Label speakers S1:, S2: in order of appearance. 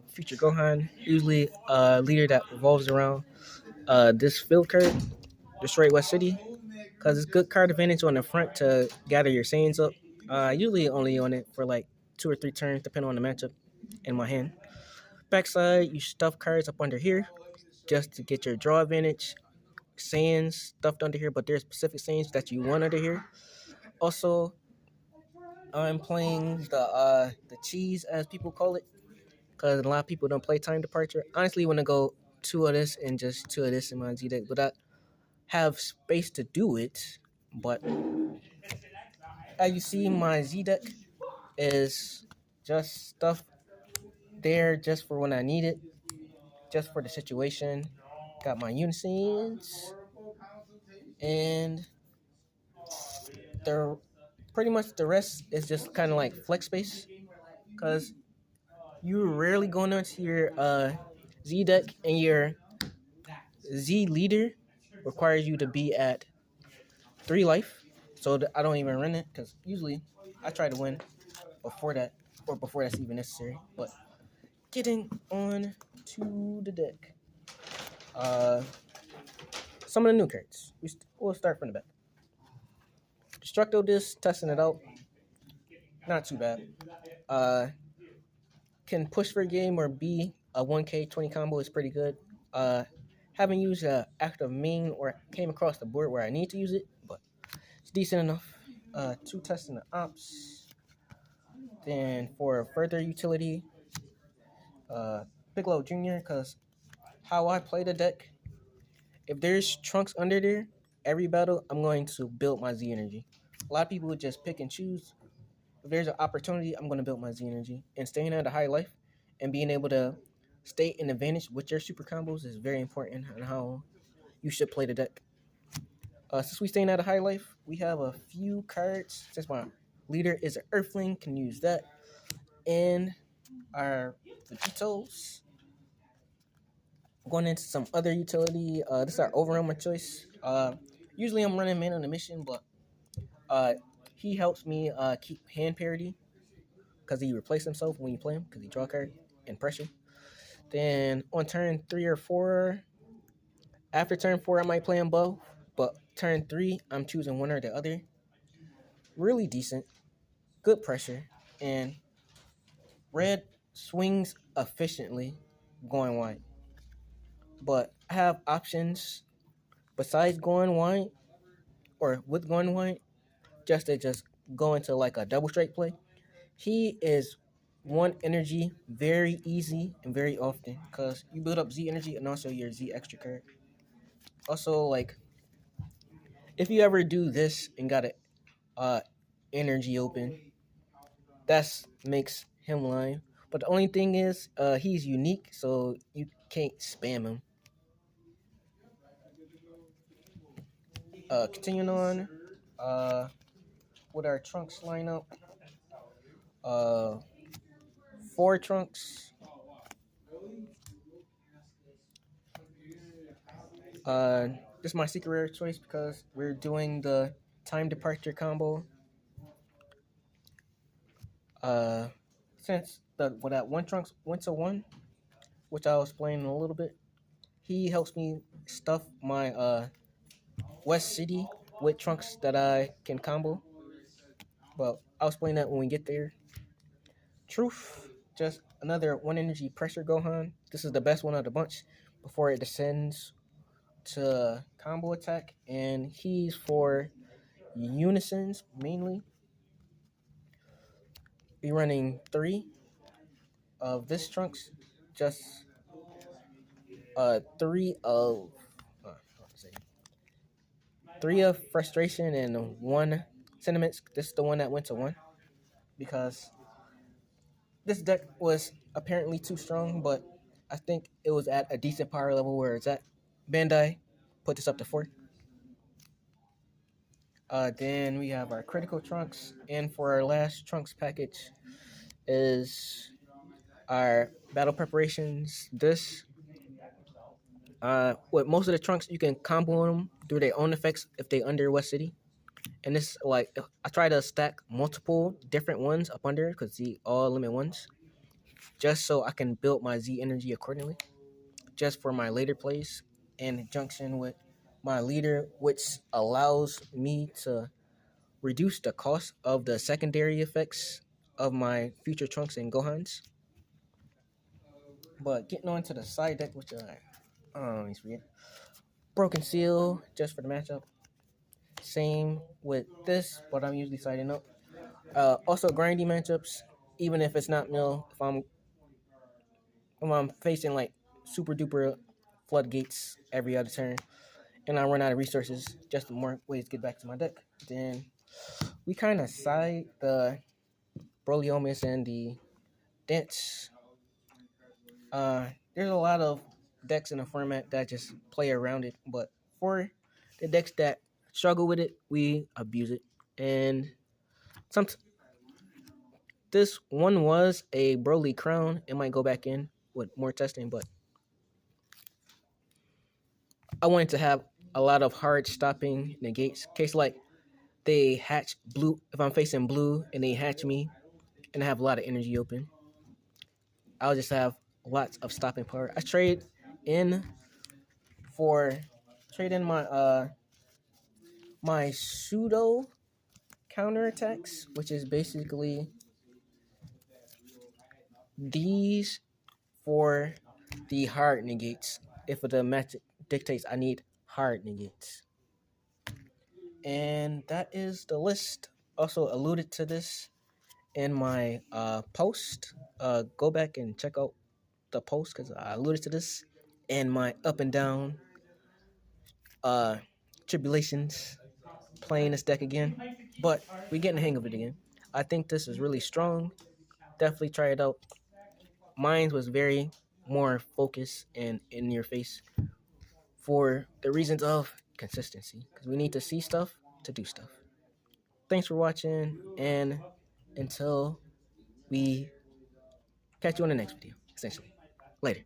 S1: Future Gohan, usually a leader that revolves around this field card, Destroy West City, because it's good card advantage on the front to gather your Saiyans up. Usually only on it for like 2 or 3 turns, depending on the matchup in my hand. Backside, you stuff cards up under here just to get your draw advantage. Saiyans stuffed under here, but there's specific Saiyans that you want under here. Also, I'm playing the cheese, as people call it, because a lot of people don't play time departure. Honestly, want to go two of this and just two of this in my Z deck, but I have space to do it. But as you see, my Z deck is just stuff there just for when I need it, just for the situation. Got my Uniscenes, and the pretty much the rest is just kind of like flex space, because you're rarely going into your Z deck, and your Z leader requires you to be at 3 life, so I don't even run it, because usually I try to win before that, or before that's even necessary. But getting on to the deck, uh, some of the new cards. We'll start from the back. Destructo Disc, testing it out, not too bad. Can push for a game or be a 1K 20 combo is pretty good. Haven't used an active main or came across the board where I need to use it, but it's decent enough. 2 testing the ops. Then for further utility, Piccolo Jr., because how I play the deck, if there's Trunks under there, every battle I'm going to build my Z energy. A lot of people would just pick and choose. If there's an opportunity, I'm going to build my Z energy. And staying at a high life and being able to stay in advantage with your super combos is very important on how you should play the deck. Since we staying at a high life, we have a few cards. Since my leader is an Earthling, can use that. And our Vegetos. Going into some other utility. This is our overwhelmer choice. Usually I'm running man on a mission, but he helps me keep hand parity, because he replaces himself when you play him, because he draw a card and pressure. Then on turn 3 or 4, after turn 4 I might play him both, but turn 3 I'm choosing one or the other. Really decent, good pressure, and red swings efficiently going wide. But I have options besides going wide, or with going wide, just to go into like a double strike play. He is one energy very easy and very often, because you build up Z energy and also your Z extra card. Also, like, if you ever do this and got a energy open, that makes him lime. But the only thing is, he's unique, so you can't spam him. Continuing on, with our Trunks lineup, 4 Trunks. This is my secret rare choice because we're doing the time departure combo. Since that one Trunks went to 1, which I'll explain in a little bit, he helps me stuff my West City with Trunks that I can combo. But I'll explain that when we get there. Truth, just another 1 energy pressure Gohan. This is the best one of the bunch before it descends to combo attack, and he's for unisons mainly. Be running 3 of this Trunks, just 3 of frustration and 1 sentiments. This is the one that went to 1, because this deck was apparently too strong, but I think it was at a decent power level where it's at. Bandai put this up to 4. Then we have our critical Trunks, and for our last Trunks package is our battle preparations. This, with most of the Trunks, you can combo them through their own effects if they under West City. And this, like, I try to stack multiple different ones up under, because the all limit ones. just so I can build my Z energy accordingly, just for my later plays in conjunction with my leader, which allows me to reduce the cost of the secondary effects of my future Trunks and Gohans. But getting on to the side deck, which let me forget. Broken Seal, just for the matchup. Same with this, but I'm usually siding up. Also grindy matchups, even if it's not mill, if I'm facing like super duper floodgates every other turn, and I run out of resources, just more ways to get back to my deck, then we kind of side the Broliomus and the Dance. There's a lot of decks in the format that just play around it, but for the decks that struggle with it, we abuse it. And some this one was a Broly Crown. It might go back in with more testing, but I wanted to have a lot of hard stopping negates. Case like they hatch blue. If I'm facing blue and they hatch me and I have a lot of energy open, I'll just have lots of stopping power. I in for trade in my pseudo counterattacks, which is basically these for the hard negates. If the match dictates I need hard negates. And that is the list. Also alluded to this in my post. Go back and check out the post because I alluded to this in my up and down uh tribulations playing this deck again. But we're getting the hang of it again. I think this is really strong. Definitely try it out. Mine was very more focused and in your face for the reasons of consistency. Because we need to see stuff to do stuff. Thanks for watching, and until we catch you on the next video, essentially. Later.